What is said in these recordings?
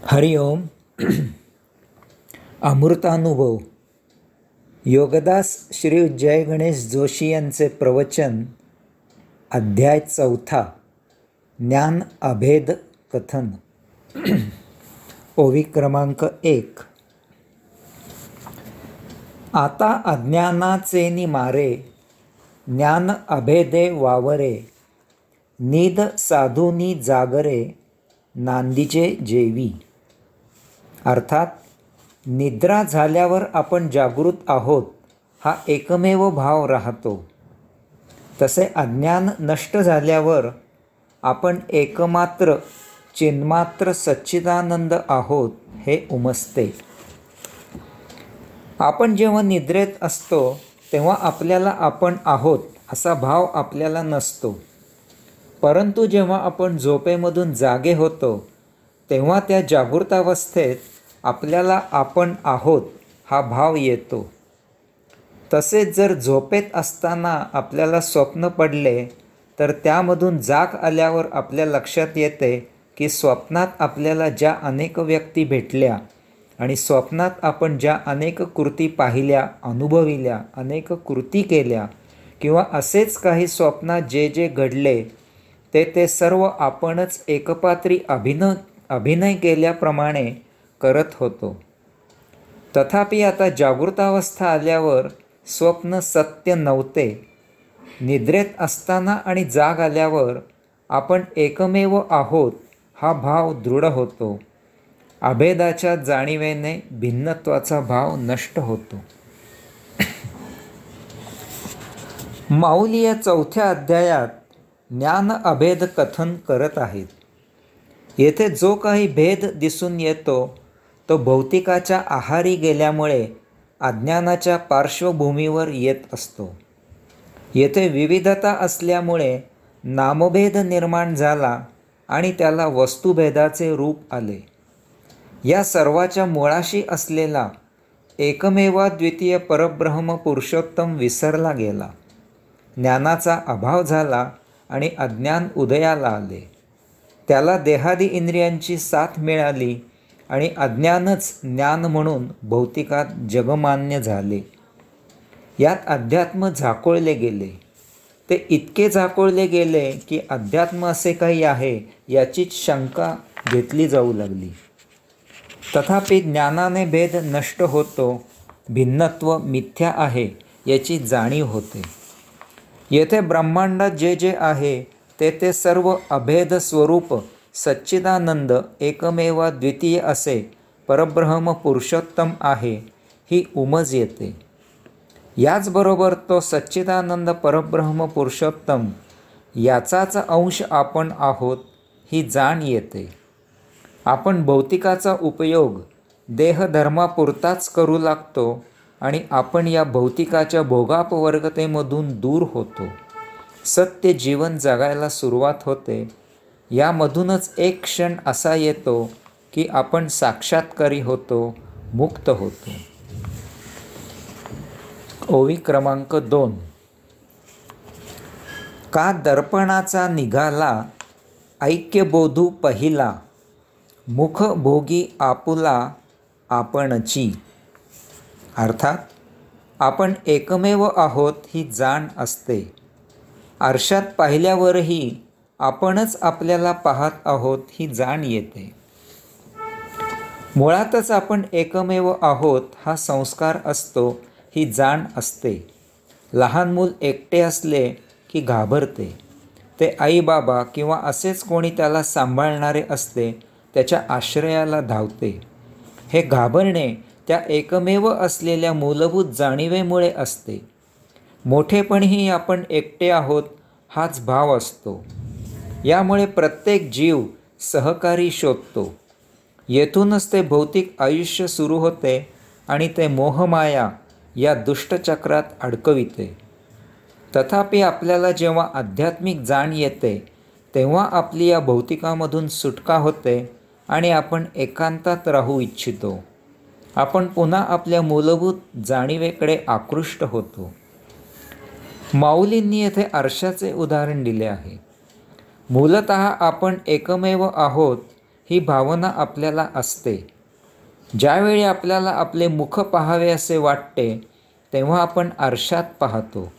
हरि ओम. अमृतानुभव. योगदास श्री जय गणेश जोशी यांचे प्रवचन. अध्याय 4. ज्ञान अभेद कथन. ओवी क्रमांक 1. आता अज्ञानाचे मारे, ज्ञान अभेदे वावरे. निद साधुनी जागरे, नांदीचे जेवी. अर्थात निद्रा झाल्यावर आपण जागृत आहोत हा एकमेव भाव राहतो. तसे अज्ञान नष्ट झाल्यावर आपण एकमात्र चिन्मात्र सच्चिदानंद आहोत हे उमजते. आपण जेव्हा निद्रेत असतो तेव्हा आपल्याला आपण आहोत असा भाव आपल्याला नसतो. परंतु जेव्हा आपण झोपेमधून जागे होतो तेव्हा त्या जागृतावस्थेत आपल्याला आपण आहोत हा भाव येतो. तसेच जर झोपेत असताना आपल्याला स्वप्न पडले तर त्यामधून जाग आल्यावर आपल्या लक्षात येते की स्वप्नात आपल्याला ज्या अनेक व्यक्ती भेटल्या आणि स्वप्नात आपण ज्या अनेक कृती पाहिल्या, अनुभविल्या, अनेक कृती केल्या किंवा असेच काही स्वप्नात जे जे घडले ते सर्व आपणच एकपात्री अभिनय केल्याप्रमाणे करत होतो. तथापि आता जागृतावस्था आल्यावर स्वप्न सत्य नव्हते. निद्रेत असताना आणि जाग आल्यावर आपण एकमेव आहोत हा भाव दृढ होतो. अभेदाच्या जाणीवेने भिन्नत्वाचा भाव नष्ट होतो. माऊली या 4थ्या अध्यायात ज्ञान अभेद कथन करत आहेत. येथे जो काही भेद दिसून येतो तो भौतिकाच्या आहारी गेल्यामुळे अज्ञानाच्या पार्श्वभूमीवर येत असतो. येथे विविधता असल्यामुळे नामभेद निर्माण झाला आणि त्याला वस्तुभेदाचे रूप आले. या सर्वाच्या मुळाशी असलेला एकमेवाद्वितीय परब्रह्म पुरुषोत्तम विसरला गेला. ज्ञानाचा अभाव झाला आणि अज्ञान उदयाला आले. त्याला देहादी इंद्रियांची साथ मिळाली आणि अज्ञानच ज्ञान म्हणून भौतिकात जगमान्य झाले. यात अध्यात्म झाकोळले गेले. ते इतके झाकोळले गेले की अध्यात्म असे काही आहे याचीच शंका घेतली जाऊ लागली. तथापि ज्ञानाने भेद नष्ट होतो, भिन्नत्व मिथ्या आहे याची जाणीव होते. येथे ब्रह्मांडात जे जे आहे ते सर्व अभेद स्वरूप सच्चिदानंद एकमेव द्वितीय असे परब्रह्म पुरुषोत्तम आहे ही उमज येते. याचबरोबर तो सच्चिदानंद परब्रह्म पुरुषोत्तम याचाच अंश आपण आहोत ही जाण येते. आपण भौतिकाचा उपयोग देहधर्मापुरताच करू लागतो आणि आपण या भौतिकाच्या भोगापवर्गतेमधून दूर होतो. सत्य जीवन जगायला सुरुवात होते. यामधूनच एक क्षण असा येतो की आपण साक्षात्कारी होतो, मुक्त होतो. ओवी क्रमांक 2. का दर्पणाचा निघाला ऐक्यबोधू पहिला, मुख भोगी आपुला आपणची. अर्थात आपण एकमेव आहोत ही जाण असते. आरशात पाहिल्यावरही आपणच आपल्याला पाहत आहोत ही जाण येते. मुळातच आपण एकमेव आहोत हा संस्कार असतो ही जाण असते. लहान मूल एकटे असले की घाबरते. ते आई बाबा किंवा असेच कोणी त्याला सांभाळणारे असते त्याच्या आश्रयाला धावते. हे घाबरणे त्या एकमेव असलेल्या मूलभूत जाणीवेमुळे असते. मोठेपणीही आपण एकटे आहोत हाच भाव असतो. यामुळे प्रत्येक जीव सहकारी शोधतो. येथूनच ते भौतिक आयुष्य सुरू होते आणि ते मोहमाया या दुष्टचक्रात अडकविते. तथापि आपल्याला जेव्हा आध्यात्मिक जाण येते तेव्हा आपली या भौतिकामधून सुटका होते आणि आपण एकांतात राहू इच्छितो. आपण पुन्हा आपल्या मूलभूत जाणीवेकडे आकृष्ट होतो. माऊलींनी येथे आरशाचे उदाहरण दिले आहे. मूलतः आपण एकमेव आहोत ही भावना आपल्याला असते. ज्यावेळी आपल्याला आपले मुख पाहावे असे वाटते तेव्हा आपण आरशात पाहतो.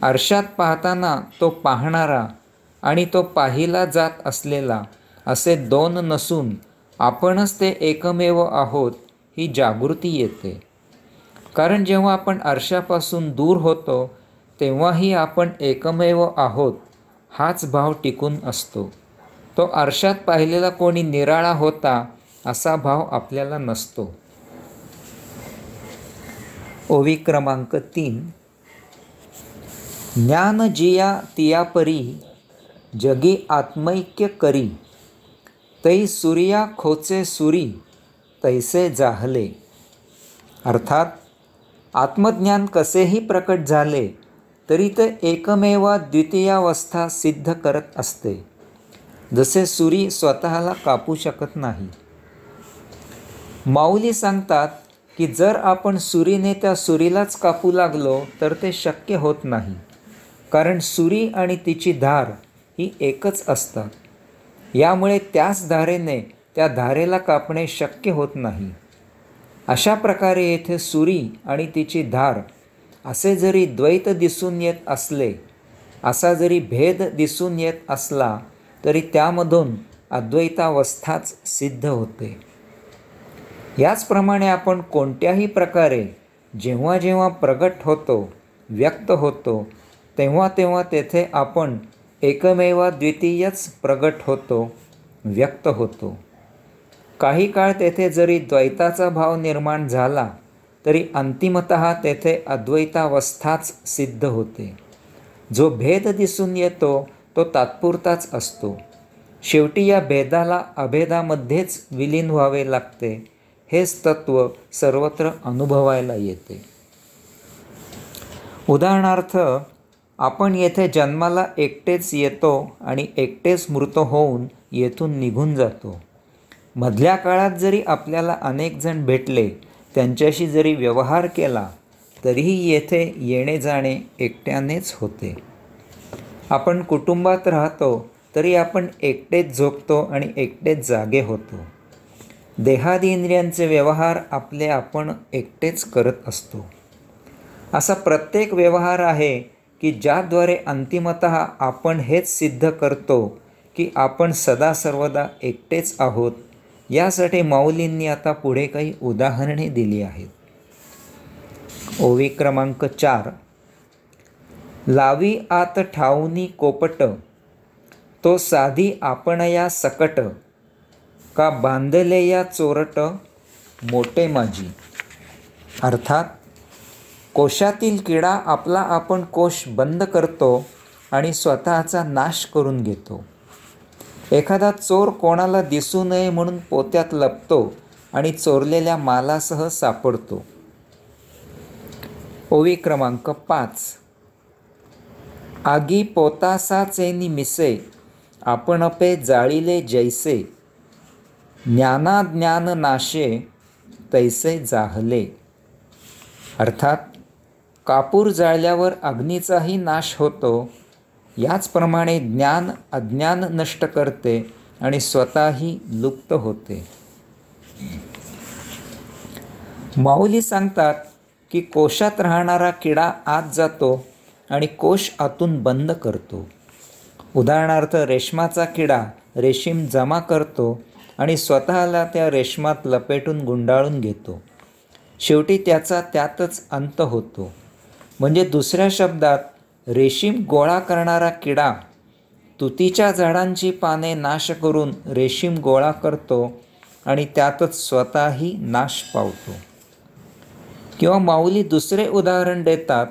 आरशात पाहताना तो पाहणारा आणि तो पाहिला जात असलेला असे दोन नसून आपणच ते एकमेव आहोत ही जागृती येते. कारण जेव्हा आपण आरशापासून दूर होतो तेव्हाही आपण एकमेव आहोत हाच भाव टिकून असतो. तो आरशात पाहिलेला कोणी निराळा होता असा भाव आपल्याला नसतो. ओवी क्रमांक 3. ज्ञान जिया तिया परी जगी आत्मैक्य करी तै सूर्या खोचे सुरी तैसे जाहले. अर्थात आत्मज्ञान कसेही प्रकट झाले तरी ते एकमेवा द्वितीयावस्था सिद्ध करत असते. जसे सुरी स्वतःला कापू शकत नाही. माऊली सांगतात की जर आपण सुरीने त्या सुरीलाच कापू लागलो तर ते शक्य होत नाही. कारण सुरी आणि तिची धार ही एकच असतात. यामुळे त्याच धारेने त्या धारेला कापणे शक्य होत नाही. अशा प्रकारे येथे सुरी आणि तिची धार असे जरी द्वैत दिसून येत असले, असा जरी भेद दिसून येत असला तरी त्यामधून अद्वैतावस्थाच सिद्ध होते. याचप्रमाणे आपण कोणत्याही प्रकारे जेव्हा जेव्हा प्रगट होतो, व्यक्त होतो, तेव्हा तेव्हा तेथे आपण एकमेवा द्वितीयच प्रगट होतो, व्यक्त होतो. काही काळ तेथे जरी द्वैताचा भाव निर्माण झाला तरी अंतिमतः तेथे अद्वैतावस्थाच सिद्ध होते. जो भेद दिसून येतो तो तात्पुरताच असतो. शेवटी या भेदाला अभेदामध्येच विलीन व्हावे लागते. हेच तत्त्व सर्वत्र अनुभवायला येते. उदाहरणार्थ, आपण येथे जन्माला एकटेच येतो आणि एकटेच मृत होऊन येथून निघून जातो. मधल्या काळात जरी आपल्याला अनेक जण भेटले, त्यांच्याशी जरी व्यवहार केला तरीही येथे येणे जाणे एकट्यानेच होते. आपण कुटुंबात राहतो तरी आपण एकटेच झोपतो आणि एकटेच जागे होतो. देहादी इंद्रियांचे व्यवहार आपले आपण एकटेच करत असतो. असा प्रत्येक व्यवहार आहे की ज्याद्वारे अंतिमतः आपण हेच सिद्ध करतो की आपण सदा सर्वदा एकटेच आहोत. यासाठी माऊलींनी आता पुढे काही उदाहरणे दिली आहेत. ओवी क्रमांक 4. लावी आत ठाऊनी कोपट तो साधी आपणया सकट का बांधले या चोरट मोठे माझी. अर्थात कोशातील किडा आपला आपण कोश बंद करतो आणि स्वतःचा नाश करून घेतो. एखादा चोर कोणाला दिसू नये म्हणून पोत्यात लपतो आणि चोरलेल्या मालासह सापडतो. ओवी क्रमांक 5. आगी पोतासाचेनी मिसे आपणपे जाळीले जैसे ज्ञानाज्ञान नाशे तैसे जाहले. अर्थात कापूर जाळल्यावर अग्नीचाही नाश होतो. याचप्रमाणे ज्ञान अज्ञान नष्ट करते आणि स्वतःही लुप्त होते. माऊली सांगतात की कोशात राहणारा किडा आत जातो आणि कोश आतून बंद करतो. उदाहरणार्थ, रेशमाचा किडा रेशीम जमा करतो आणि स्वतःला त्या रेशमात लपेटून गुंडाळून घेतो. शेवटी त्याचा त्यातच अंत होतो. म्हणजे दुसऱ्या शब्दात, रेशीम गोळा करणारा किडा तुतीच्या झाडांची पाने नाश करून रेशीम गोळा करतो आणि त्यातच स्वतःही नाश पावतो. किंवा माऊली दुसरे उदाहरण देतात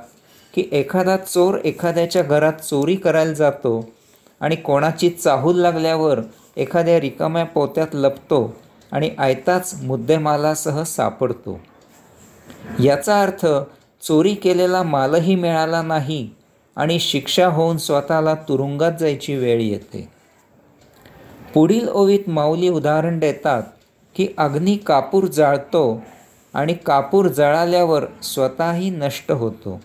की एखादा चोर एखाद्याच्या घरात चोरी करायला जातो आणि कोणाची चाहूल लागल्यावर एखाद्या रिकाम्या पोत्यात लपतो आणि आयताच मुद्देमालासह सापडतो. याचा अर्थ चोरी केलेला मालही मिळाला नाही आणि शिक्षा होऊन स्वतःला तुरुंगात जायची वेळ येते. पुढील ओवीत माऊली उदाहरण देतात की अग्नी कापूर जाळतो आणि कापूर जळाल्यावर स्वतःही नष्ट होतो.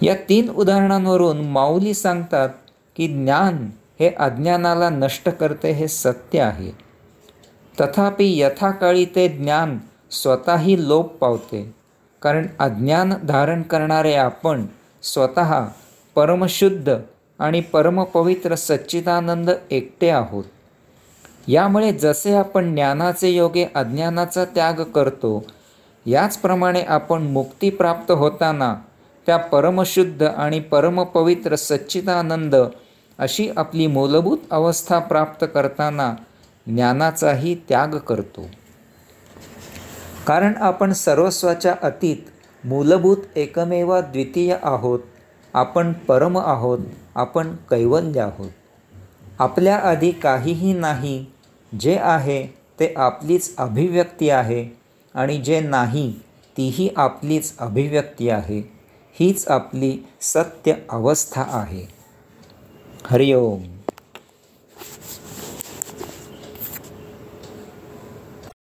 या 3 उदाहरणांवरून माऊली सांगतात की ज्ञान हे अज्ञानाला नष्ट करते हे सत्य आहे. तथापि यथाकाळी ते ज्ञान स्वतःही लोप पावते, कारण अज्ञान धारण करणारे आपण स्वतः परमशुद्ध आणि परमपवित्र सच्चिदानंद एकटे आहोत. यामुळे जसे आपण ज्ञानाचे योगे अज्ञानाचा त्याग करतो, याचप्रमाणे आपण मुक्ती प्राप्त होताना त्या परमशुद्ध आणि परमपवित्र सच्चिदानंद अशी आपली मूलभूत अवस्था प्राप्त करताना ज्ञानाचाही त्याग करतो. कारण आपण सर्वस्वाच्या अतीत मूलभूत एकमेव द्वितीय आहोत. आपण परम आहोत. आपण कैवल्य आहोत. आपल्या आधी काहीही नाही. जे आहे ते आपलीच अभिव्यक्ती आहे आणि जे नाही तीही आपलीच अभिव्यक्ती आहे. हीच आपली सत्य अवस्था आहे. हरिओम.